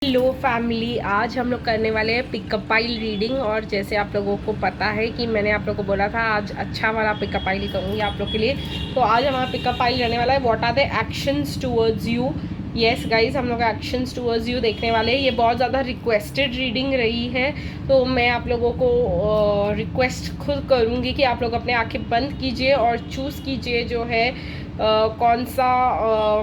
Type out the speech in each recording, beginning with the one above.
Hello family, आज हम लोग करने वाले हैं पिकअप पाइल रीडिंग। और जैसे आप लोगों को पता है कि मैंने आप लोगों को बोला था आज अच्छा वाला पिकअप पाइल करूँगी आप लोग के लिए। तो आज हमारा पिकअप पाइल रहने वाला है what are the actions towards you. Yes guys, हम लोग एक्शंस टुवर्ड्स यू देखने वाले हैं। ये बहुत ज़्यादा रिक्वेस्टेड रीडिंग रही है, तो मैं आप लोगों को रिक्वेस्ट खुद करूँगी कि आप लोग अपने आँखें बंद कीजिए और चूज़ कीजिए जो है कौन सा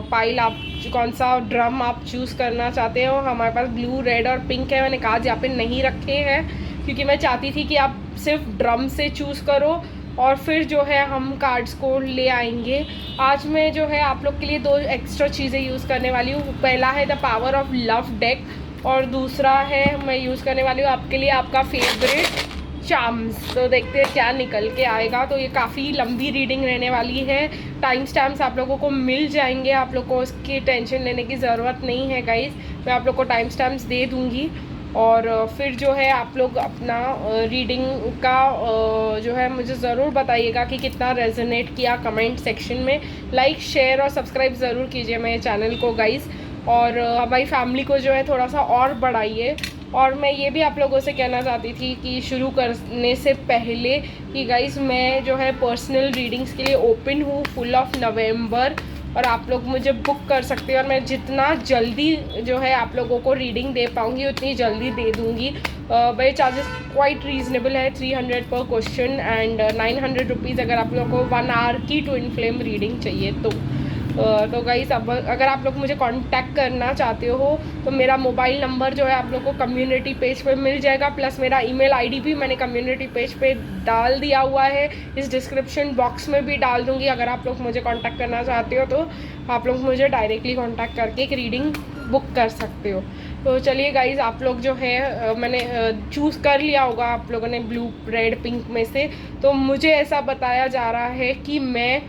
पाइल आप, कौन सा ड्रम आप चूज़ करना चाहते हो। हमारे पास ब्लू, रेड और पिंक है। मैंने कार्ड यहाँ पे नहीं रखे हैं क्योंकि मैं चाहती थी कि आप सिर्फ ड्रम से चूज़ करो और फिर जो है हम कार्ड्स को ले आएंगे। आज मैं जो है आप लोग के लिए दो एक्स्ट्रा चीज़ें यूज़ करने वाली हूँ। पहला है the power of love deck और दूसरा है मैं यूज़ करने वाली हूँ आपके लिए आपका फेवरेट चार्म्स। तो देखते हैं क्या निकल के आएगा। तो ये काफ़ी लंबी रीडिंग रहने वाली है। टाइम स्टैम्प्स आप लोगों को मिल जाएंगे, आप लोग को उसकी टेंशन लेने की ज़रूरत नहीं है गाइस। मैं आप लोग को टाइम स्टैम्प्स दे दूँगी और फिर जो है आप लोग अपना रीडिंग का जो है मुझे ज़रूर बताइएगा कि कितना रेजोनेट किया कमेंट सेक्शन में। लाइक, शेयर और सब्सक्राइब ज़रूर कीजिए मेरे चैनल को गाइस, और हमारी फैमिली को जो है थोड़ा सा और बढ़ाइए। और मैं ये भी आप लोगों से कहना चाहती थी कि शुरू करने से पहले कि गाइस मैं जो है पर्सनल रीडिंग्स के लिए ओपन हूँ फुल ऑफ नवंबर, और आप लोग मुझे बुक कर सकते हैं और मैं जितना जल्दी जो है आप लोगों को रीडिंग दे पाऊँगी उतनी जल्दी दे दूँगी। मेरे चार्जेस क्वाइट रीजनेबल है, 300 पर क्वेश्चन एंड 900 रुपीज़ अगर आप लोगों को 1 आवर की ट्विन फ्लेम रीडिंग चाहिए तो गाइस अब अगर आप लोग मुझे कांटेक्ट करना चाहते हो तो मेरा मोबाइल नंबर जो है आप लोग को कम्युनिटी पेज पे मिल जाएगा, प्लस मेरा ईमेल आईडी भी मैंने कम्युनिटी पेज पे डाल दिया हुआ है। इस डिस्क्रिप्शन बॉक्स में भी डाल दूँगी। अगर आप लोग मुझे कांटेक्ट करना चाहते हो तो आप लोग मुझे डायरेक्टली कांटेक्ट करके एक रीडिंग बुक कर सकते हो। तो चलिए गाइज़, आप लोग जो है मैंने चूज़ कर लिया होगा आप लोगों ने ब्लू, रेड, पिंक में से। तो मुझे ऐसा बताया जा रहा है कि मैं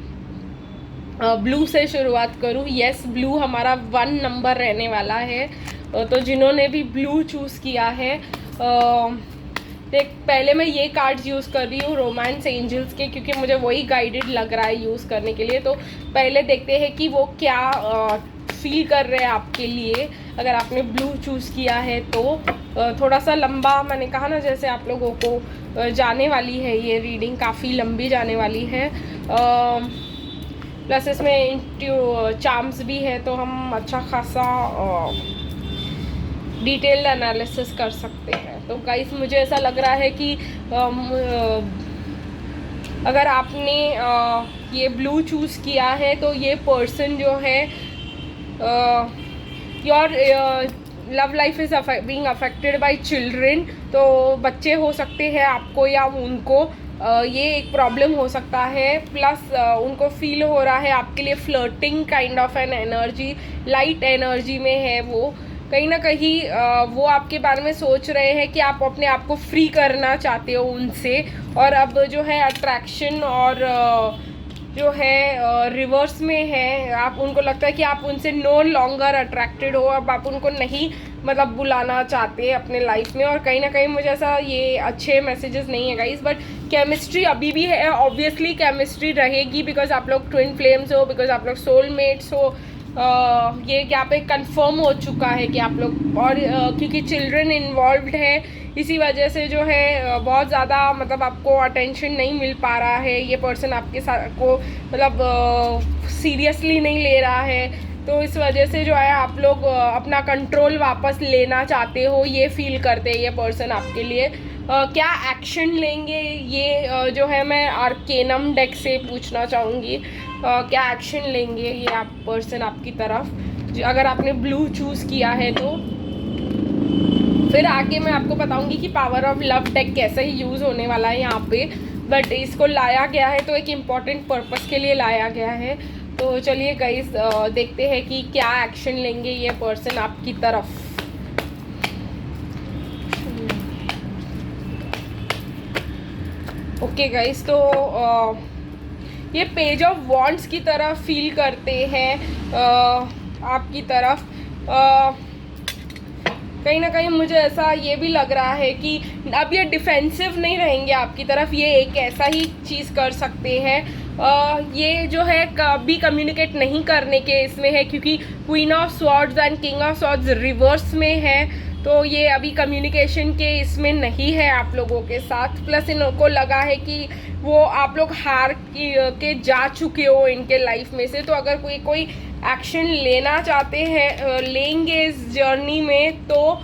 ब्लू से शुरुआत करूँ। यस, ब्लू हमारा 1 नंबर रहने वाला है। तो जिन्होंने भी ब्लू चूज़ किया है, देख पहले मैं ये कार्ड्स यूज़ कर रही हूँ रोमांस एंजल्स के, क्योंकि मुझे वही गाइडेड लग रहा है यूज़ करने के लिए। तो पहले देखते हैं कि वो क्या फील कर रहे हैं आपके लिए अगर आपने ब्लू चूज़ किया है। तो थोड़ा सा लंबा, मैंने कहा ना, जैसे आप लोगों को जाने वाली है ये रीडिंग, काफ़ी लंबी जाने वाली है। प्लस इसमें चार्म्स भी है तो हम अच्छा खासा डिटेल्ड एनालिसिस कर सकते हैं। तो गाइस मुझे ऐसा लग रहा है कि अगर आपने ये ब्लू चूज़ किया है तो ये पर्सन जो है your love life is being affected by children. तो बच्चे हो सकते हैं आपको या उनको, ये एक प्रॉब्लम हो सकता है। प्लस उनको फील हो रहा है आपके लिए flirting kind of an energy, light energy में है वो। कहीं ना कहीं वो आपके बारे में सोच रहे हैं कि आप अपने आप को फ्री करना चाहते हो उनसे, और अब जो है अट्रैक्शन और जो है रिवर्स में है। आप, उनको लगता है कि आप उनसे नो लॉन्गर अट्रैक्टेड हो, अब आप उनको नहीं मतलब बुलाना चाहते अपने लाइफ में। और कहीं ना कहीं मुझे ऐसा, ये अच्छे मैसेजेस नहीं है गाइस, बट केमिस्ट्री अभी भी है। ऑब्वियसली केमिस्ट्री रहेगी बिकॉज आप लोग ट्विन फ्लेम्स हो, बिकॉज आप लोग सोलमेट्स हो। ये यहाँ पे कंफर्म हो चुका है कि आप लोग, और क्योंकि चिल्ड्रन इन्वॉल्व्ड है इसी वजह से जो है बहुत ज़्यादा मतलब आपको अटेंशन नहीं मिल पा रहा है। ये पर्सन आपके साथ को मतलब सीरियसली नहीं ले रहा है, तो इस वजह से जो है आप लोग अपना कंट्रोल वापस लेना चाहते हो, ये फील करते हैं ये पर्सन आपके लिए। क्या एक्शन लेंगे ये जो है मैं आर्केनम डेक से पूछना चाहूँगी। क्या एक्शन लेंगे ये आप पर्सन आपकी तरफ अगर आपने ब्लू चूज़ किया है। तो फिर आगे मैं आपको बताऊंगी कि पावर ऑफ लव डेक कैसे ही यूज़ होने वाला है यहाँ पे, बट इसको लाया गया है तो एक इम्पॉर्टेंट पर्पस के लिए लाया गया है। तो चलिए गाइस, देखते हैं कि क्या एक्शन लेंगे ये पर्सन आपकी तरफ। ओके गाइस, तो ये पेज ऑफ वॉन्ड्स की तरफ फील करते हैं आपकी तरफ। कहीं ना कहीं मुझे ऐसा ये भी लग रहा है कि अब ये डिफेंसिव नहीं रहेंगे आपकी तरफ, ये एक ऐसा ही चीज़ कर सकते हैं ये जो है कभी कम्युनिकेट नहीं करने के इसमें है, क्योंकि queen of swords and king of swords reverse में है, तो ये अभी कम्युनिकेशन के इसमें नहीं है आप लोगों के साथ। प्लस इनको लगा है कि वो आप लोग हार के जा चुके हो इनके लाइफ में से। तो अगर कोई एक्शन लेना चाहते हैं, लेंगे इस जर्नी में, तो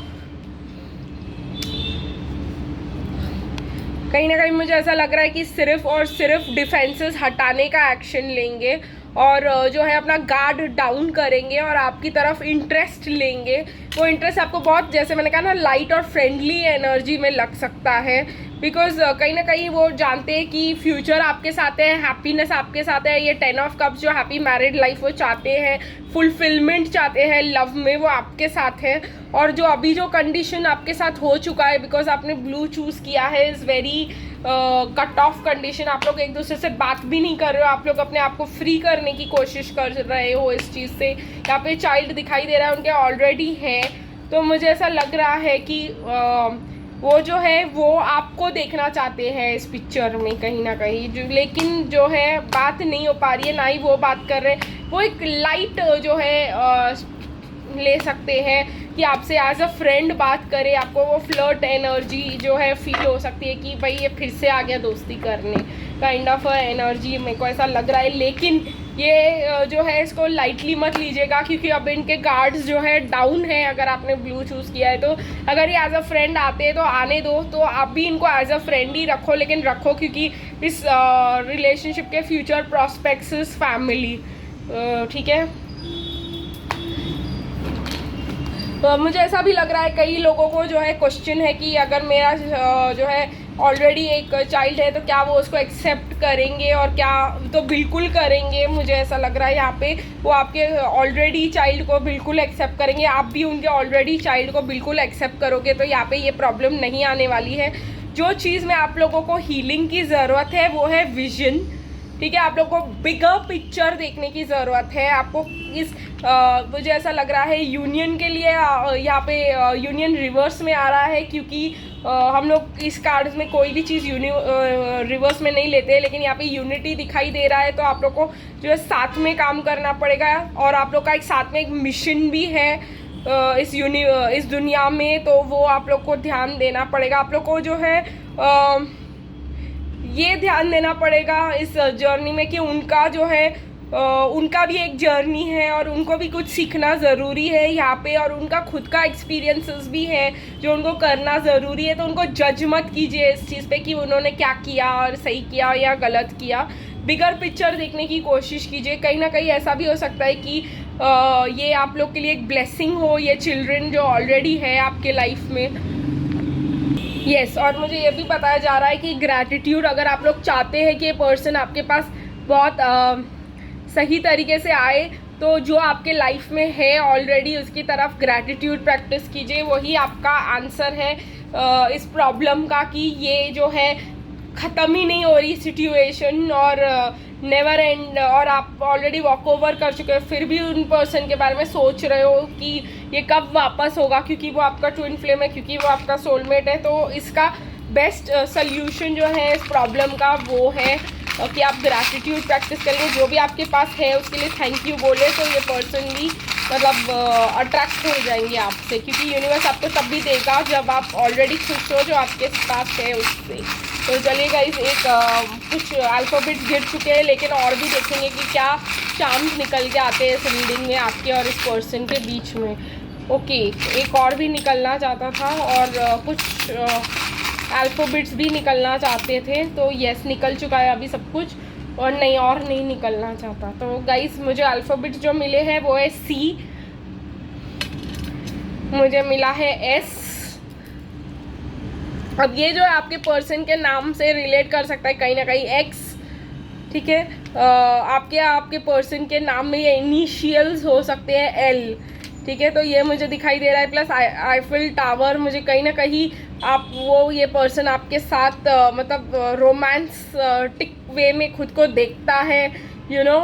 कहीं ना कहीं मुझे ऐसा लग रहा है कि सिर्फ और सिर्फ डिफेंसेस हटाने का एक्शन लेंगे और जो है अपना गार्ड डाउन करेंगे और आपकी तरफ इंटरेस्ट लेंगे। वो इंटरेस्ट आपको बहुत, जैसे मैंने कहा ना, लाइट और फ्रेंडली एनर्जी में लग सकता है, बिकॉज कहीं ना कहीं वो जानते हैं कि फ्यूचर आपके साथ है, हैप्पीनेस आपके साथ है। ये 10 ऑफ कप्स जो हैप्पी मैरिड लाइफ वो चाहते हैं, फुलफिलमेंट चाहते हैं लव में, वो आपके साथ है। और जो अभी जो कंडीशन आपके साथ हो चुका है, बिकॉज आपने ब्लू चूज़ किया है, is very cut off condition. आप लोग एक दूसरे से बात भी नहीं कर रहे हो, आप लोग अपने आप को फ्री करने की कोशिश कर रहे हो इस चीज़ से। यहाँ पे चाइल्ड दिखाई दे रहा है, उनके ऑलरेडी है। तो मुझे ऐसा लग रहा है कि वो जो है वो आपको देखना चाहते हैं इस पिक्चर में कहीं ना कहीं, लेकिन जो है बात नहीं हो पा रही है, ना ही वो बात कर रहे हैं। वो एक लाइट जो है ले सकते हैं कि आपसे एज अ फ्रेंड बात करे, आपको वो फ्लर्ट एनर्जी जो है फील हो सकती है कि भाई ये फिर से आ गया दोस्ती करने, काइंड ऑफ एनर्जी मेरे को ऐसा लग रहा है। लेकिन ये जो है इसको लाइटली मत लीजिएगा, क्योंकि अब इनके गार्ड्स जो है डाउन है। अगर आपने ब्लू चूज़ किया है, तो अगर ये एज अ फ्रेंड आते हैं तो आने दो, तो आप भी इनको एज अ फ्रेंड ही रखो, लेकिन रखो क्योंकि इस रिलेशनशिप के फ्यूचर प्रॉस्पेक्ट्स फैमिली, ठीक है। तो मुझे ऐसा भी लग रहा है कई लोगों को जो है क्वेश्चन है कि अगर मेरा जो है ऑलरेडी एक चाइल्ड है तो क्या वो उसको एक्सेप्ट करेंगे, और क्या, तो बिल्कुल करेंगे। मुझे ऐसा लग रहा है यहाँ पे वो आपके ऑलरेडी चाइल्ड को बिल्कुल एक्सेप्ट करेंगे, आप भी उनके ऑलरेडी चाइल्ड को बिल्कुल एक्सेप्ट करोगे। तो यहाँ पे ये प्रॉब्लम नहीं आने वाली है। जो चीज़ में आप लोगों को हीलिंग की ज़रूरत है वो है विजन, ठीक है। आप लोग को बिगर पिक्चर देखने की ज़रूरत है। आपको इस मुझे ऐसा लग रहा है यूनियन के लिए यहाँ पे यूनियन रिवर्स में आ रहा है, क्योंकि हम लोग इस कार्ड्स में कोई भी चीज़ रिवर्स में नहीं लेते, लेकिन यहाँ पे यूनिटी दिखाई दे रहा है। तो आप लोग को जो है साथ में काम करना पड़ेगा, और आप लोग का एक साथ में एक मिशन भी है इस दुनिया में, तो वो आप लोग को ध्यान देना पड़ेगा। आप लोग को जो है ये ध्यान देना पड़ेगा इस जर्नी में कि उनका जो है उनका भी एक जर्नी है और उनको भी कुछ सीखना ज़रूरी है यहाँ पे, और उनका खुद का एक्सपीरियंसेस भी है जो उनको करना ज़रूरी है। तो उनको जज मत कीजिए इस चीज़ पे कि उन्होंने क्या किया और सही किया या गलत किया। बिगर पिक्चर देखने की कोशिश कीजिए। कहीं ना कहीं ऐसा भी हो सकता है कि ये आप लोग के लिए एक ब्लेसिंग हो, ये चिल्ड्रन जो ऑलरेडी है आपके लाइफ में। यस, और मुझे ये भी बताया जा रहा है कि ग्रैटिट्यूड, अगर आप लोग चाहते हैं कि ये पर्सन आपके पास बहुत सही तरीके से आए, तो जो आपके लाइफ में है ऑलरेडी उसकी तरफ ग्रैटिट्यूड प्रैक्टिस कीजिए। वही आपका आंसर है इस प्रॉब्लम का, कि ये जो है ख़त्म ही नहीं हो रही सिचुएशन और नेवर एंड, और आप ऑलरेडी वॉक ओवर कर चुके हो, फिर भी उन पर्सन के बारे में सोच रहे हो कि ये कब वापस होगा, क्योंकि वो आपका ट्विन फ्लेम है, क्योंकि वो आपका सोलमेट है। तो इसका बेस्ट सल्यूशन जो है इस प्रॉब्लम का वो है कि आप ग्रैटिट्यूड प्रैक्टिस करेंगे, जो भी आपके पास है उसके लिए थैंक यू बोले, तो ये पर्सन भी मतलब अट्रैक्ट हो जाएंगे आपसे, क्योंकि यूनिवर्स आपको तब भी देगा जब आप ऑलरेडी खुश हो जो आपके पास है उससे। तो चलिए गाइस, एक कुछ अल्फ़ाबेट्स गिर चुके हैं, लेकिन और भी देखेंगे कि क्या चार्म्स निकल के आते हैं इस रीडिंग में आपके और इस पर्सन के बीच में। ओके, एक और भी निकलना चाहता था और कुछ अल्फ़ाबेट्स भी निकलना चाहते थे, तो यस निकल चुका है अभी सब कुछ, और नहीं और नहीं निकलना चाहता। तो गाइस, मुझे अल्फ़ाबेट्स जो मिले हैं वो है सी, मुझे मिला है एस। अब ये जो है आपके पर्सन के नाम से रिलेट कर सकता है कहीं ना कहीं, एक्स, ठीक है। आपके पर्सन के नाम में ये इनिशियल्स हो सकते हैं, एल, ठीक है। तो ये मुझे दिखाई दे रहा है, प्लस आईफिल टावर। मुझे कहीं ना कहीं आप ये पर्सन आपके साथ मतलब रोमांटिक वे में खुद को देखता है, you know.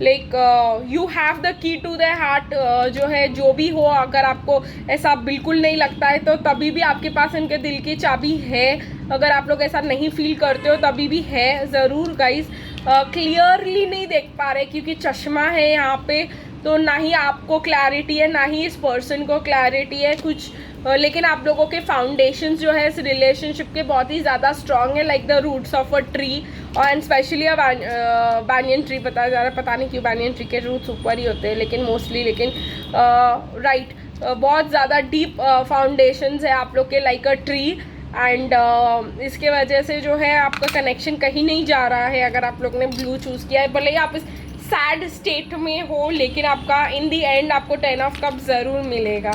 Like you have the key to the heart, जो है जो भी हो, अगर आपको ऐसा बिल्कुल नहीं लगता है तो तभी भी आपके पास इनके दिल की चाबी है। अगर आप लोग ऐसा नहीं फील करते हो तभी भी है ज़रूर गाइस। क्लियरली नहीं देख पा रहे क्योंकि चश्मा है यहाँ पे, तो ना ही आपको क्लैरिटी है ना ही इस पर्सन को क्लैरिटी है कुछ, लेकिन आप लोगों के फाउंडेशन जो है इस रिलेशनशिप के बहुत ही ज़्यादा स्ट्रॉन्ग है, like the roots of a tree और and specially a banyan tree. पता जा रहा है, पता नहीं क्यों बैनियन ट्री के रूट्स ऊपर ही होते हैं लेकिन मोस्टली, लेकिन राइट बहुत ज़्यादा डीप फाउंडेशंस है आप लोग के, लाइक अ ट्री। एंड इसके वजह से जो है आपका कनेक्शन कहीं नहीं जा रहा है अगर आप लोग ने ब्लू चूज़ किया है। भले ही आप इस सैड स्टेट में हो लेकिन आपका इन दी एंड आपको 10 ऑफ कप ज़रूर मिलेगा।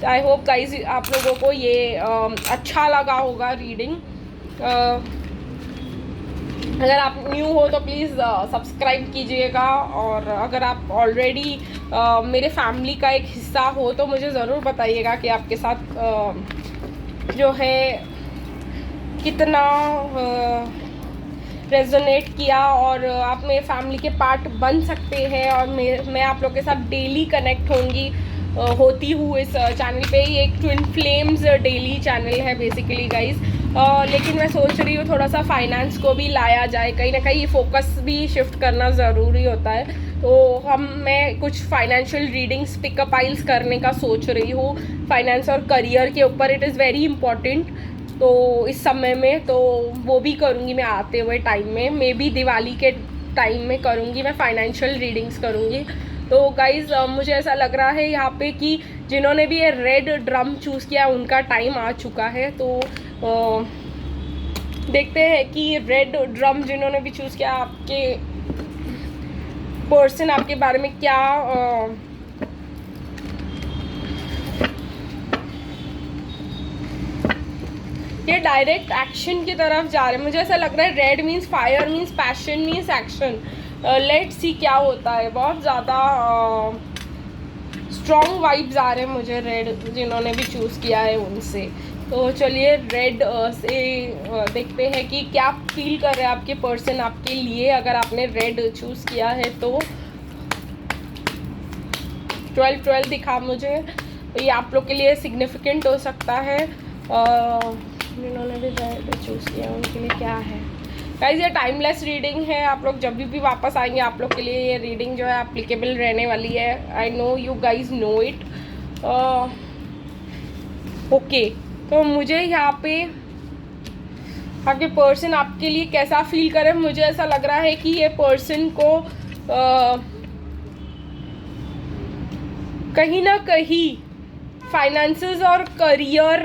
आई होप गाइज आप लोगों को ये अच्छा लगा होगा रीडिंग। अगर आप न्यू हो तो प्लीज़ सब्सक्राइब कीजिएगा, और अगर आप ऑलरेडी मेरे फैमिली का एक हिस्सा हो तो मुझे ज़रूर बताइएगा कि आपके साथ जो है कितना रेजोनेट किया और आप मेरे फैमिली के पार्ट बन सकते हैं। और मैं आप लोग के साथ डेली कनेक्ट होती हूँ इस चैनल पे। ये एक ट्विन फ्लेम्स डेली चैनल है बेसिकली गाइस, लेकिन मैं सोच रही हूँ थोड़ा सा फाइनेंस को भी लाया जाए, कहीं ना कहीं फोकस भी शिफ्ट करना ज़रूरी होता है। तो मैं कुछ फाइनेंशियल रीडिंग्स पिकअप आइल्स करने का सोच रही हूँ, फाइनेंस और करियर के ऊपर। इट इज़ वेरी इंपॉर्टेंट, तो इस समय में तो वो भी करूँगी मैं आते हुए टाइम में, मे बी दिवाली के टाइम में करूँगी, मैं फाइनेंशियल रीडिंग्स करूँगी। तो गाइज़ मुझे ऐसा लग रहा है यहाँ पे कि जिन्होंने भी ये रेड ड्रम चूज़ किया उनका टाइम आ चुका है। तो देखते हैं कि रेड ड्रम जिन्होंने भी चूज़ किया आपके पर्सन आपके बारे में क्या ये डायरेक्ट एक्शन की तरफ जा रहे हैं। मुझे ऐसा लग रहा है red means fire, means passion, means action. Let's see क्या होता है। बहुत ज़्यादा स्ट्रॉन्ग वाइब्स आ रहे हैं मुझे रेड जिन्होंने भी चूज़ किया है उनसे। तो चलिए रेड से देखते हैं कि क्या फील कर रहे हैं आपके पर्सन आपके लिए, अगर आपने रेड चूज़ किया है तो। 12 दिखा मुझे, ये आप लोग के लिए सिग्निफिकेंट हो सकता है। जिन्होंने भी रेड चूज़ किया उनके लिए क्या है गाइस। ये टाइमलेस रीडिंग है, आप लोग जब भी वापस आएंगे आप लोग के लिए ये रीडिंग जो है एप्लीकेबल रहने वाली है। I know you guys know it. Okay, तो मुझे यहाँ पे आपके पर्सन आपके लिए कैसा फील करे, मुझे ऐसा लग रहा है कि ये पर्सन को कहीं ना कहीं फाइनेंसेस और करियर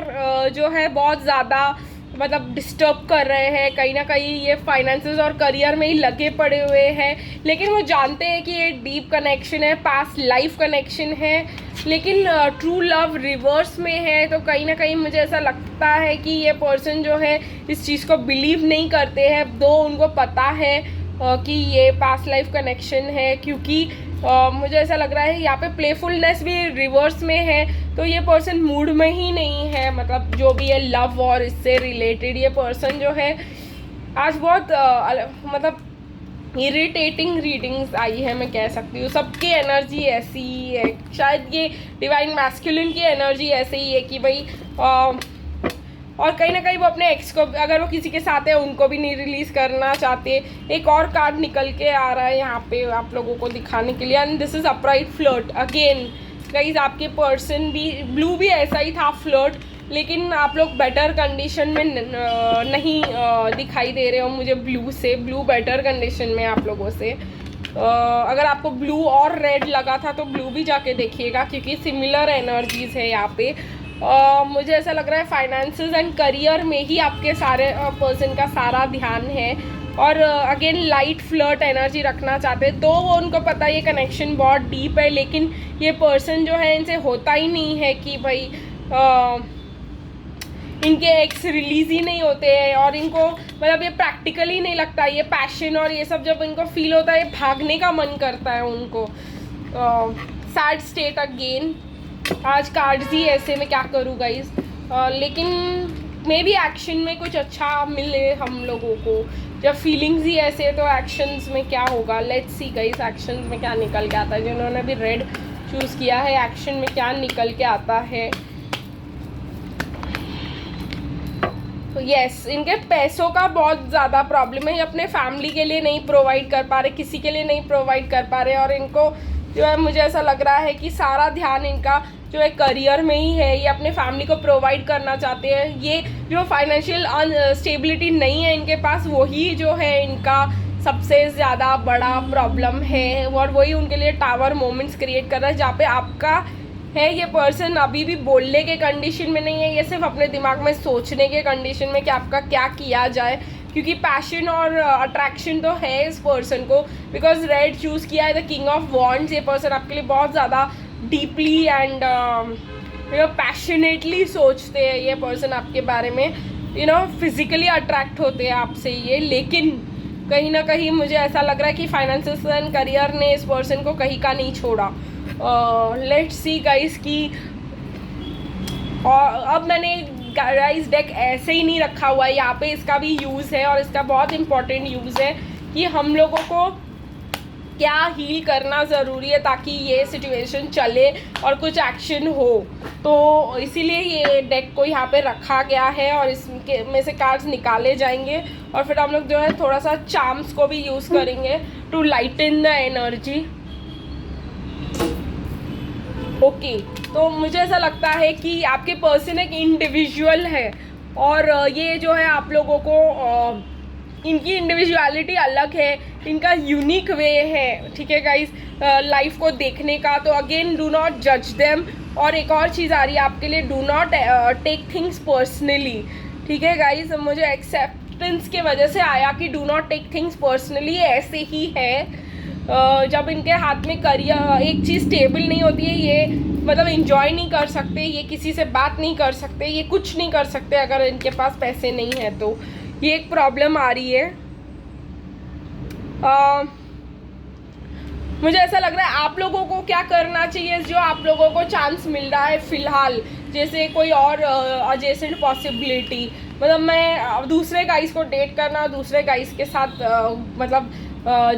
जो है बहुत ज़्यादा मतलब डिस्टर्ब कर रहे हैं। कहीं ना कहीं ये फाइनेंसेस और करियर में ही लगे पड़े हुए हैं, लेकिन वो जानते हैं कि ये डीप कनेक्शन है, पास्ट लाइफ कनेक्शन है, लेकिन ट्रू लव रिवर्स में है। तो कहीं ना कहीं मुझे ऐसा लगता है कि ये पर्सन जो है इस चीज़ को बिलीव नहीं करते हैं, दो उनको पता है कि ये पास्ट लाइफ कनेक्शन है, क्योंकि मुझे ऐसा लग रहा है यहाँ पे प्लेफुलनेस भी रिवर्स में है। तो ये पर्सन मूड में ही नहीं है, मतलब जो भी है लव और इससे रिलेटेड ये पर्सन जो है आज बहुत मतलब इरिटेटिंग रीडिंग्स आई है मैं कह सकती हूँ। सबकी एनर्जी ऐसी ही है, शायद ये डिवाइन मैस्कुलिन की एनर्जी ऐसे ही है कि भाई और कहीं ना कहीं वो अपने एक्स को, अगर वो किसी के साथ है उनको भी नहीं रिलीज़ करना चाहते। एक और कार्ड निकल के आ रहा है यहाँ पे आप लोगों को दिखाने के लिए, and this is upright flirt again guys. आपके पर्सन भी ब्लू भी ऐसा ही था फ्लर्ट, लेकिन आप लोग बेटर कंडीशन में नहीं दिखाई दे रहे हो मुझे ब्लू बेटर कंडीशन में आप लोगों से। अगर आपको ब्लू और रेड लगा था तो ब्लू भी जाके देखिएगा, क्योंकि सिमिलर एनर्जीज़ है यहाँ पे। मुझे ऐसा लग रहा है फाइनेंसेस एंड करियर में ही आपके सारे पर्सन का सारा ध्यान है, और अगेन लाइट फ्लर्ट एनर्जी रखना चाहते हैं। तो वो उनको पता है ये कनेक्शन बहुत डीप है, लेकिन ये पर्सन जो है इनसे होता ही नहीं है कि भाई इनके एक्स रिलीज़ ही नहीं होते हैं, और इनको मतलब ये प्रैक्टिकल ही नहीं लगता। ये पैशन और ये सब जब इनको फील होता है, ये भागने का मन करता है उनको। Sad state again. आज कार्ड्स ही ऐसे में क्या करूँ गाइज, लेकिन मे बी एक्शन में कुछ अच्छा मिले हम लोगों को। जब फीलिंग्स ही ऐसे है तो एक्शंस में क्या होगा। लेट्स सी गाइस एक्शंस में क्या निकल के आता है। जिन्होंने भी रेड चूज़ किया है, एक्शन में क्या निकल के आता है। तो यस, इनके पैसों का बहुत ज़्यादा प्रॉब्लम है। ये अपने फैमिली के लिए नहीं प्रोवाइड कर पा रहे, किसी के लिए नहीं प्रोवाइड कर पा रहे, और इनको जो है मुझे ऐसा लग रहा है कि सारा ध्यान इनका जो है करियर में ही है। ये अपने फैमिली को प्रोवाइड करना चाहते हैं। ये जो फाइनेंशियल अनस्टेबिलिटी नहीं है इनके पास, वही जो है इनका सबसे ज़्यादा बड़ा प्रॉब्लम है, और वही उनके लिए टावर मोमेंट्स क्रिएट कर रहा है। जहाँ पे आपका है ये पर्सन अभी भी बोलने के कंडीशन में नहीं है, ये सिर्फ अपने दिमाग में सोचने के कंडीशन में कि आपका क्या किया जाए, क्योंकि पैशन और अट्रैक्शन तो है इस पर्सन को। बिकॉज रेड चूज़ किया है द किंग ऑफ वॉन्ड्स। ये पर्सन आपके लिए बहुत ज़्यादा डीपली एंड पैशनेटली सोचते हैं। ये पर्सन आपके बारे में फिजिकली अट्रैक्ट होते हैं आपसे ये, लेकिन कहीं ना कहीं मुझे ऐसा लग रहा है कि फाइनेंसेस एंड करियर ने इस पर्सन को कहीं का नहीं छोड़ा। लेट्स सी गाइस की, और अब मैंने गाइस डेक ऐसे ही नहीं रखा हुआ है, यहाँ पे इसका भी यूज़ है, और इसका बहुत इंपॉर्टेंट यूज़ है कि हम लोगों को क्या हील करना ज़रूरी है ताकि ये सिचुएशन चले और कुछ एक्शन हो। तो इसीलिए ये डेक को यहाँ पे रखा गया है, और इसके में से कार्ड्स निकाले जाएंगे, और फिर हम लोग जो है थोड़ा सा चार्म्स को भी यूज़ करेंगे to lighten the energy. Okay, तो मुझे ऐसा लगता है कि आपके पर्सन एक इंडिविजुअल है, और ये जो है आप लोगों को इनकी इंडिविजुअलिटी अलग है, इनका यूनिक वे है, ठीक है गाइस, लाइफ को देखने का। तो अगेन डू नॉट जज देम। और एक और चीज़ आ रही है आपके लिए, do not take things personally, ठीक है गाइस। मुझे एक्सेप्टेंस के वजह से आया कि do not take things personally, ऐसे ही है। जब इनके हाथ में करियर एक चीज़ स्टेबल नहीं होती है, ये मतलब इंजॉय नहीं कर सकते, ये किसी से बात नहीं कर सकते, ये कुछ नहीं कर सकते अगर इनके पास पैसे नहीं है। तो ये एक प्रॉब्लम आ रही है। मुझे ऐसा लग रहा है आप लोगों को क्या करना चाहिए, जो आप लोगों को चांस मिल रहा है फ़िलहाल, जैसे कोई और एडजेसेंट पॉसिबिलिटी, मतलब मैं दूसरे गाइस को डेट करना, दूसरे गाइस के साथ मतलब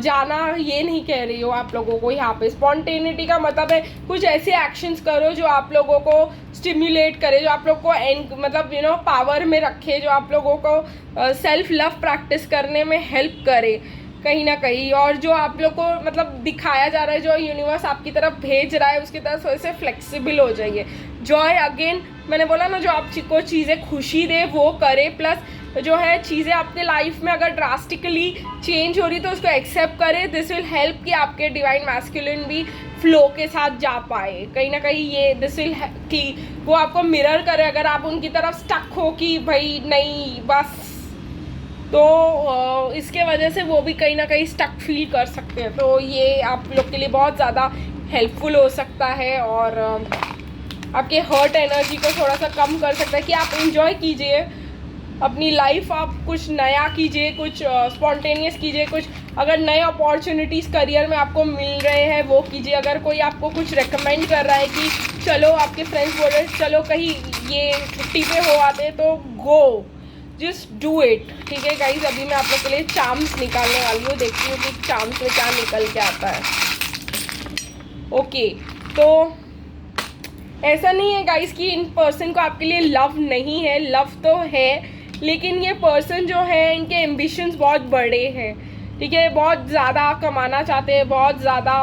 जाना, ये नहीं कह रही हो आप लोगों को। यहाँ पे स्पॉन्टेनिटी का मतलब है कुछ ऐसे एक्शंस करो जो आप लोगों को स्टिम्युलेट करे, जो आप लोग को मतलब पावर में रखे, जो आप लोगों को सेल्फ लव प्रैक्टिस करने में हेल्प करे कहीं ना कहीं, और जो आप लोग को मतलब दिखाया जा रहा है, जो यूनिवर्स आपकी तरफ भेज रहा है उसकी तरफ थोड़े से फ्लेक्सिबल हो जाइए। जॉय, अगेन मैंने बोला ना, जो आपको चीज़ें खुशी दे वो करे, प्लस जो है चीज़ें आपके लाइफ में अगर ड्रास्टिकली चेंज हो रही तो उसको एक्सेप्ट करें। दिस विल हेल्प कि आपके डिवाइन मैस्कुलिन भी फ्लो के साथ जा पाए कहीं ना कहीं। ये दिस विल कि वो आपको मिरर करे अगर आप उनकी तरफ स्टक हो कि भाई नहीं बस, तो इसके वजह से वो भी कहीं ना कहीं स्टक फील कर सकते हैं। तो ये आप लोग के लिए बहुत ज़्यादा हेल्पफुल हो सकता है, और आपके हर्ट एनर्जी को थोड़ा सा कम कर सकता है कि आप इंजॉय कीजिए अपनी लाइफ, आप कुछ नया कीजिए, कुछ स्पॉन्टेनियस कीजिए, कुछ अगर नए अपॉर्चुनिटीज़ करियर में आपको मिल रहे हैं वो कीजिए। अगर कोई आपको कुछ रेकमेंड कर रहा है कि चलो, आपके फ्रेंड्स बोल रहे हैं चलो कहीं ये छुट्टी पे हो आते, तो गो, जस्ट डू इट, ठीक है गाइज। अभी मैं आप लोग के लिए चार्म्स निकालने वाली हूँ, देखती हूँ कि चार्म्स में क्या निकल के आता है। ओके, तो ऐसा नहीं है गाइज कि इन पर्सन को आपके लिए लव नहीं है, लव तो है, लेकिन ये पर्सन जो है इनके एम्बिशंस बहुत बड़े हैं, ठीक है। बहुत ज़्यादा कमाना चाहते हैं, बहुत ज़्यादा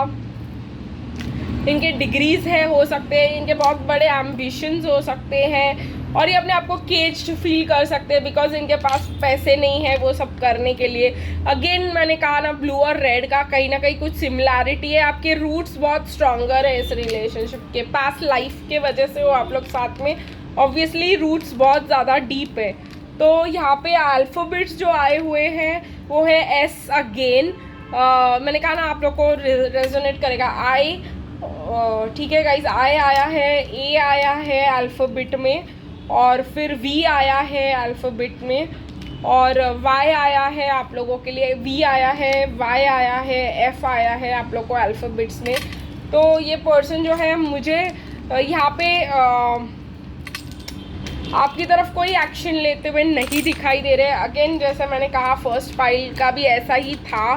इनके डिग्रीज़ है, हो सकते हैं इनके बहुत बड़े एम्बिशंस हो सकते हैं, और ये अपने आप को केज्ड फील कर सकते हैं बिकॉज इनके पास पैसे नहीं है वो सब करने के लिए। अगेन मैंने कहा ना, ब्लू और रेड का कहीं ना कहीं कुछ सिमिलैरिटी है। आपके रूट्स बहुत स्ट्रॉन्गर है इस रिलेशनशिप के, पास्ट लाइफ के वजह से हो आप लोग साथ में, ऑब्वियसली रूट्स बहुत ज़्यादा डीप है। तो यहाँ पे अल्फ़ाबेट्स जो आए हुए हैं वो है एस अगेन, मैंने कहा ना आप लोग को रेजोनेट करेगा। आई, ठीक है गाइज, आई आया है, ए आया है अल्फ़ाबेट में, और फिर वी आया है अल्फ़ाबेट में, और वाई आया है आप लोगों के लिए, वी आया है, वाई आया है, एफ आया है आप लोग को अल्फ़ाबेट्स में। तो ये पर्सन जो है मुझे यहाँ पे आपकी तरफ कोई एक्शन लेते हुए नहीं दिखाई दे रहे। अगेन जैसे मैंने कहा फर्स्ट पाइल का भी ऐसा ही था,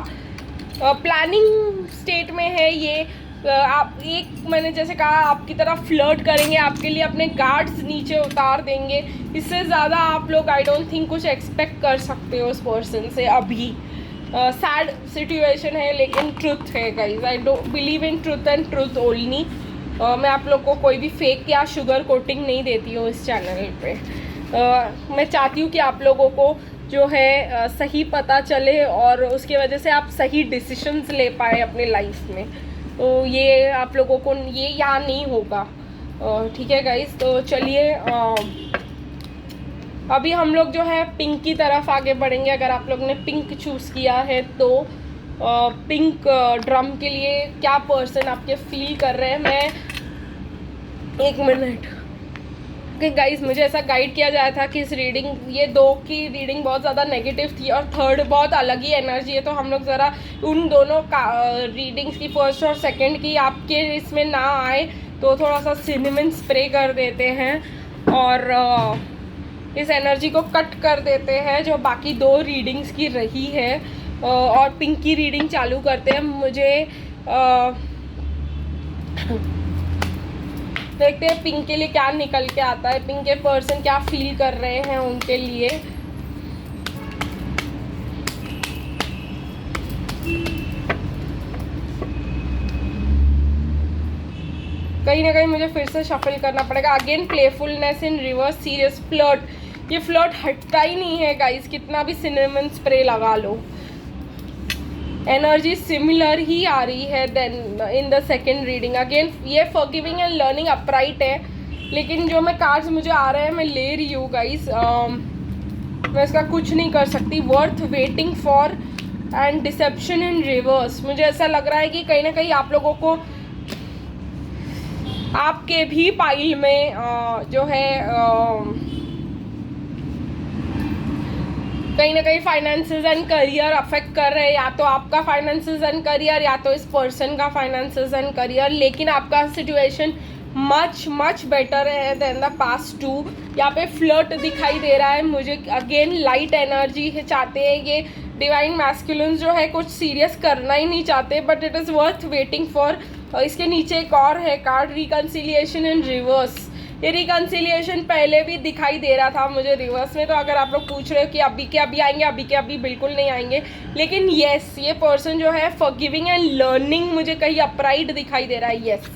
प्लानिंग स्टेट में है ये। आप एक मैंने जैसे कहा आपकी तरफ फ्लर्ट करेंगे, आपके लिए अपने गार्ड्स नीचे उतार देंगे। इससे ज़्यादा आप लोग आई डोंट थिंक कुछ एक्सपेक्ट कर सकते हो उस पर्सन से। अभी सैड सिचुएशन है लेकिन ट्रुथ है guys. I don't believe in truth and truth only. मैं आप लोग को कोई भी फेक या शुगर कोटिंग नहीं देती हूँ इस चैनल पे। मैं चाहती हूँ कि आप लोगों को जो है सही पता चले और उसकी वजह से आप सही डिसीजंस ले पाए अपने लाइफ में। तो ये आप लोगों को ये यहाँ नहीं होगा, ठीक है गाइस। तो चलिए अभी हम लोग जो है पिंक की तरफ आगे बढ़ेंगे। अगर आप लोग ने पिंक चूज़ किया है तो पिंक ड्रम के लिए क्या पर्सन आपके फील कर रहे हैं। मैं 1 मिनट गाइस, मुझे ऐसा गाइड किया जाया था कि इस रीडिंग, ये 2 की रीडिंग बहुत ज़्यादा नेगेटिव थी और थर्ड बहुत अलग ही एनर्जी है। तो हम लोग ज़रा उन दोनों का रीडिंग्स की फर्स्ट और सेकंड की आपके इसमें ना आए तो थोड़ा सा सिनेमन स्प्रे कर देते हैं और इस एनर्जी को कट कर देते हैं जो बाकी 2 रीडिंग्स की रही है, और पिंक की रीडिंग चालू करते हैं। मुझे देखते हैं पिंक के लिए क्या निकल के आता है, पिंक के पर्सन क्या फील कर रहे हैं उनके लिए। कहीं ना कहीं मुझे फिर से शफल करना पड़ेगा। अगेन प्लेफुलनेस इन रिवर्स, सीरियस फ्लर्ट। ये फ्लर्ट हटता ही नहीं है गाइस, कितना भी सिनेमन स्प्रे लगा लो, एनर्जी सिमिलर ही आ रही है then in the second reading. Again ये फॉरगिविंग एंड लर्निंग अपराइट है, लेकिन जो मैं कार्ड्स मुझे आ रहे हैं मैं ले रही हूँ गाइस। मैं इसका कुछ नहीं कर सकती। Worth waiting for and deception in reverse. मुझे ऐसा लग रहा है कि कहीं ना कहीं आप लोगों को आपके भी पाइल में जो है कहीं ना कहीं फाइनेंसेस एंड करियर अफेक्ट कर रहे हैं। या तो आपका फाइनेंसेस एंड करियर या तो इस पर्सन का फाइनेंसेस एंड करियर, लेकिन आपका सिचुएशन मच बेटर है देन द पास्ट 2। यहाँ पे फ्लर्ट दिखाई दे रहा है मुझे। अगेन लाइट एनर्जी है, चाहते हैं ये डिवाइन मैस्कुलिन जो है कुछ सीरियस करना ही नहीं चाहते, but it is worth waiting for. इसके नीचे एक और है कार्ड, रिकन्सिलिएशन इन रिवर्स। ये रिकन्सिलिएशन पहले भी दिखाई दे रहा था मुझे रिवर्स में। तो अगर आप लोग पूछ रहे हो कि अभी के अभी आएंगे, अभी के अभी बिल्कुल नहीं आएंगे। लेकिन येस, ये पर्सन जो है फॉरगिविंग एंड लर्निंग मुझे कहीं अपराइट दिखाई दे रहा है। येस,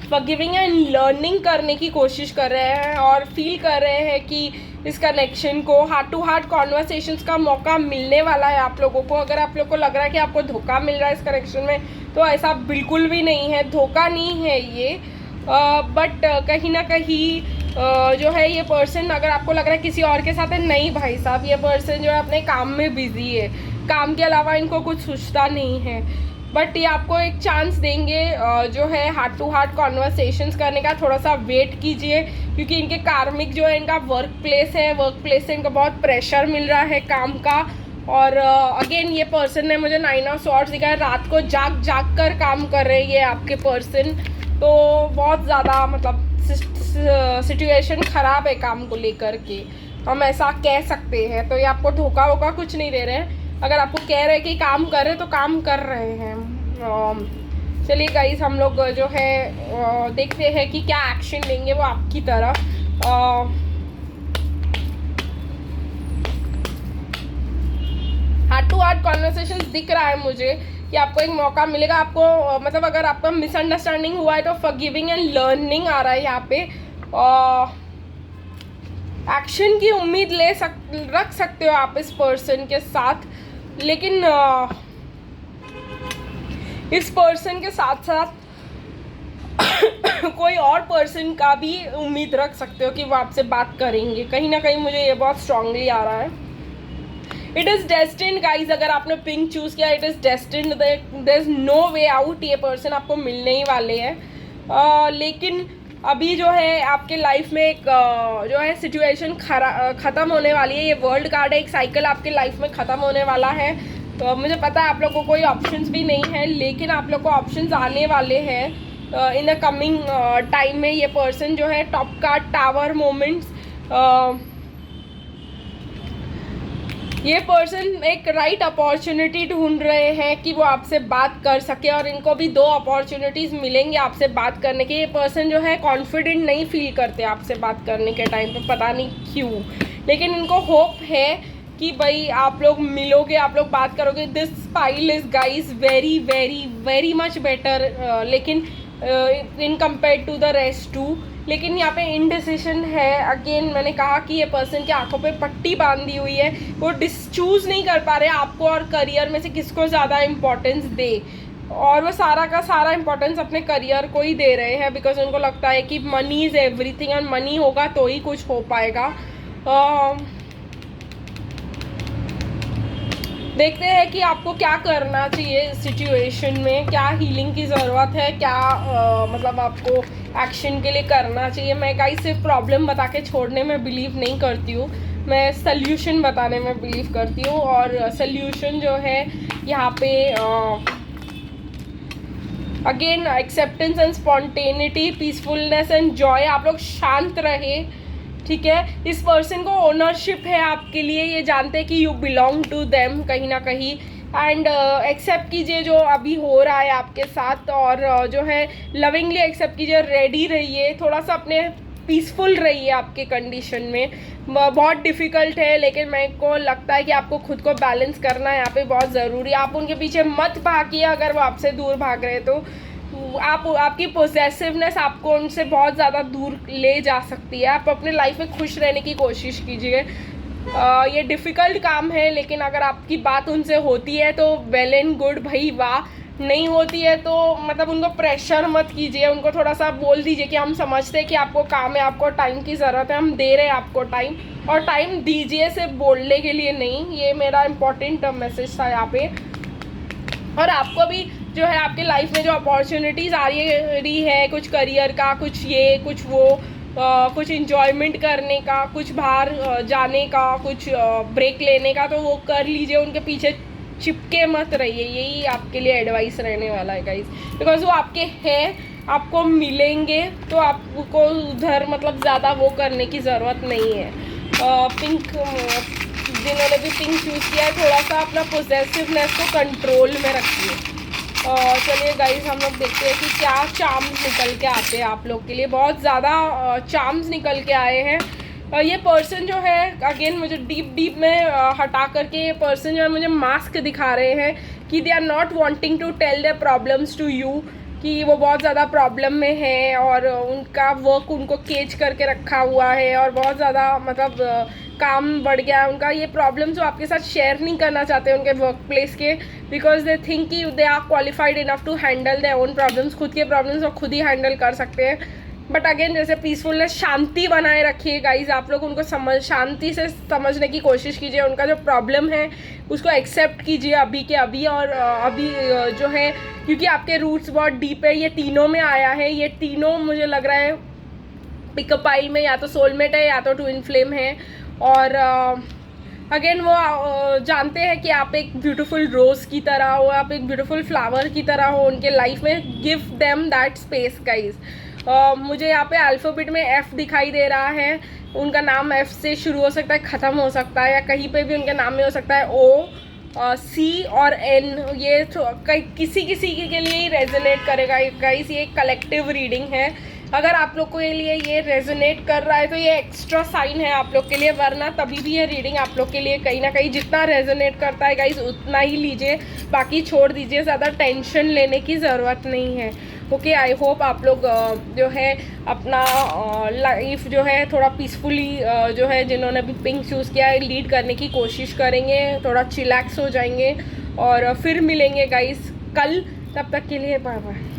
फॉरगिविंग एंड लर्निंग करने की कोशिश कर रहे हैं और फील कर रहे हैं कि इस कनेक्शन को हार्ट टू हार्ट कॉन्वर्सेशंस का मौका मिलने वाला है आप लोगों को। अगर आप लोग को लग रहा है कि आपको धोखा मिल रहा है इस कनेक्शन में, तो ऐसा बिल्कुल भी नहीं है, धोखा नहीं है ये। बट कहीं ना कहीं जो है ये पर्सन, अगर आपको लग रहा है किसी और के साथ है, नहीं भाई साहब, ये पर्सन जो है अपने काम में बिजी है, काम के अलावा इनको कुछ सोचता नहीं है। बट ये आपको एक चांस देंगे जो है हार्ट टू हार्ट कॉन्वर्सेशंस करने का। थोड़ा सा वेट कीजिए क्योंकि इनके कार्मिक जो है इनका वर्क प्लेस है, वर्क प्लेस से इनको बहुत प्रेशर मिल रहा है काम का। और अगेन ये पर्सन ने मुझे 9 ऑफ सॉर्ड्स दिखाया, रात को जाग कर काम कर रहे हैं ये आपके पर्सन। तो बहुत ज़्यादा मतलब सिचुएशन ख़राब है काम को लेकर के, हम ऐसा कह सकते हैं। तो ये आपको धोखा वोखा कुछ नहीं दे रहे हैं। अगर आपको कह रहे हैं कि काम कर रहे तो काम कर रहे हैं। चलिए गाइस, हम लोग जो है देखते हैं कि क्या एक्शन लेंगे वो आपकी तरफ। हार्ट टू हार्ट कॉन्वर्सेशंस दिख रहा है मुझे कि आपको एक मौका मिलेगा। आपको मतलब अगर आपका मिसअंडरस्टैंडिंग हुआ है तो फॉरगिविंग एंड लर्निंग आ रहा है यहाँ पे। एक्शन की उम्मीद रख सकते हो आप इस पर्सन के साथ, लेकिन इस पर्सन के साथ साथ कोई और पर्सन का भी उम्मीद रख सकते हो कि वो आपसे बात करेंगे। कहीं ना कहीं मुझे ये बहुत स्ट्रांगली आ रहा है। इट इज़ डेस्टिन्ड गाइज, अगर आपने पिंक चूज़ किया it is destined, there is no way out. ये पर्सन आपको मिलने ही वाले हैं। लेकिन अभी जो है आपके लाइफ में एक जो है सिचुएशन ख़त्म होने वाली है। ये वर्ल्ड कार्ड है, एक साइकिल आपके लाइफ में ख़त्म होने वाला है। तो मुझे पता है आप लोगों को कोई ऑप्शंस भी नहीं है, लेकिन आप लोग को ऑप्शंस आने वाले हैं इन द कमिंग टाइम में। ये पर्सन जो है टॉप कार्ड टावर मोमेंट्स, ये पर्सन एक राइट अपॉर्चुनिटी ढूंढ रहे हैं कि वो आपसे बात कर सके, और इनको भी 2 अपॉर्चुनिटीज़ मिलेंगी आपसे बात करने की। ये पर्सन जो है कॉन्फिडेंट नहीं फील करते आपसे बात करने के टाइम पे, पता नहीं क्यों, लेकिन इनको होप है कि भाई आप लोग मिलोगे, आप लोग बात करोगे। This pile is guys very very very much better, लेकिन in compare to the rest too. लेकिन यहाँ पे इनडिसिशन है। अगेन मैंने कहा कि ये पर्सन की आंखों पे पट्टी बांधी हुई है, वो चूज़ नहीं कर पा रहे आपको और करियर में से किसको ज़्यादा इम्पोर्टेंस दे, और वो सारा का सारा इम्पोर्टेंस अपने करियर को ही दे रहे हैं, बिकॉज उनको लगता है कि मनी इज़ एवरीथिंग, और मनी होगा तो ही कुछ हो पाएगा। देखते हैं कि आपको क्या करना चाहिए इस सिचुएशन में, क्या हीलिंग की ज़रूरत है, क्या मतलब आपको एक्शन के लिए करना चाहिए। मैं गाइस सिर्फ प्रॉब्लम बता के छोड़ने में बिलीव नहीं करती हूँ, मैं सल्यूशन बताने में बिलीव करती हूँ। और सल्यूशन जो है यहाँ पे again acceptance and spontaneity, peacefulness and Joy. आप लोग शांत रहे, ठीक है। इस पर्सन को ओनरशिप है आपके लिए, ये जानते हैं कि यू बिलोंग टू देम कहीं ना कहीं। एंड एक्सेप्ट कीजिए जो अभी हो रहा है आपके साथ, और जो है लविंगली एक्सेप्ट कीजिए, रेडी रहिए, थोड़ा सा अपने पीसफुल रहिए आपके कंडीशन में। बहुत डिफ़िकल्ट है, लेकिन मेरे को लगता है कि आपको खुद को बैलेंस करना है यहाँ पे बहुत ज़रूरी है। आप उनके पीछे मत भागिए, अगर वो आपसे दूर भाग रहे तो आपकी पोजेसिवनेस आपको उनसे बहुत ज़्यादा दूर ले जा सकती है। आप अपने लाइफ में खुश रहने की कोशिश कीजिए। ये डिफ़िकल्ट काम है, लेकिन अगर आपकी बात उनसे होती है तो वेल एंड गुड, भाई वाह। नहीं होती है तो मतलब उनको प्रेशर मत कीजिए, उनको थोड़ा सा बोल दीजिए कि हम समझते हैं कि आपको काम है, आपको टाइम की ज़रूरत है, हम दे रहे हैं आपको टाइम, और टाइम दीजिए सिर्फ बोलने के लिए नहीं। ये मेरा इम्पोर्टेंट मैसेज था यहाँ पे। और आपको भी जो है आपके लाइफ में जो अपॉर्चुनिटीज़ आ रही है, कुछ करियर का, कुछ ये कुछ वो, कुछ इन्जॉयमेंट करने का, कुछ बाहर जाने का, कुछ ब्रेक लेने का, तो वो कर लीजिए, उनके पीछे चिपके मत रहिए। यही आपके लिए एडवाइस रहने वाला है गाइस, बिकॉज वो आपके हैं, आपको मिलेंगे, तो आपको उधर मतलब ज़्यादा वो करने की ज़रूरत नहीं है। पिंक, जिन्होंने भी पिंक चूज़ किया है, थोड़ा सा अपना पोजेसिवनेस को कंट्रोल में रखिए। चलिए गाइस, हम लोग देखते हैं कि क्या चार्म्स निकल के आते हैं आप लोग के लिए। बहुत ज़्यादा चार्म्स निकल के आए हैं। ये पर्सन जो है अगेन मुझे डीप में हटा करके, ये पर्सन जो है मुझे मास्क दिखा रहे हैं कि they are not wanting to tell their problems to you, कि वो बहुत ज़्यादा प्रॉब्लम में है और उनका वर्क उनको केज करके रखा हुआ है, और बहुत ज़्यादा मतलब काम बढ़ गया है उनका। ये प्रॉब्लम्स वो आपके साथ शेयर नहीं करना चाहते उनके वर्क प्लेस के, बिकॉज दे थिंक कि they are qualified enough to handle their own problems. खुद के प्रॉब्लम्स वो खुद ही हैंडल कर सकते हैं। बट अगेन जैसे पीसफुलनेस, शांति बनाए रखिए गाइज। आप लोग उनको शांति से समझने की कोशिश कीजिए। उनका जो प्रॉब्लम है उसको एक्सेप्ट कीजिए अभी के अभी, और अभी जो है, क्योंकि आपके रूट्स बहुत डीप है, ये तीनों में आया है। ये तीनों मुझे लग रहा है पिकअप पाइल में या तो सोलमेट है या तो ट्विन फ्लेम है। और अगेन वो जानते हैं कि आप एक ब्यूटीफुल रोज़ की तरह हो, आप एक ब्यूटीफुल फ्लावर की तरह हो उनके लाइफ में। Give them that space guys. मुझे यहाँ पे अल्फ़ाबेट में F दिखाई दे रहा है। उनका नाम F से शुरू हो सकता है, ख़त्म हो सकता है, या कहीं पे भी उनके नाम में हो सकता है O, C और N। ये किसी के लिए ही रेजोनेट करेगा गाइस। ये एक कलेक्टिव रीडिंग है। अगर आप लोग को लिए ये रेजोनेट कर रहा है तो ये एक्स्ट्रा साइन है आप लोग के लिए, वरना तभी भी ये रीडिंग आप लोग के लिए कहीं ना कहीं जितना रेजोनेट करता है गाइस उतना ही लीजिए, बाकी छोड़ दीजिए। ज़्यादा टेंशन लेने की ज़रूरत नहीं है। ओके, आई होप आप लोग जो है अपना लाइफ जो है थोड़ा पीसफुली जो है, जिन्होंने भी पिंक चूज़ किया है, लीड करने की कोशिश करेंगे, थोड़ा चिलैक्स हो जाएंगे, और फिर मिलेंगे गाइस कल। तब तक के लिए बाय बाय।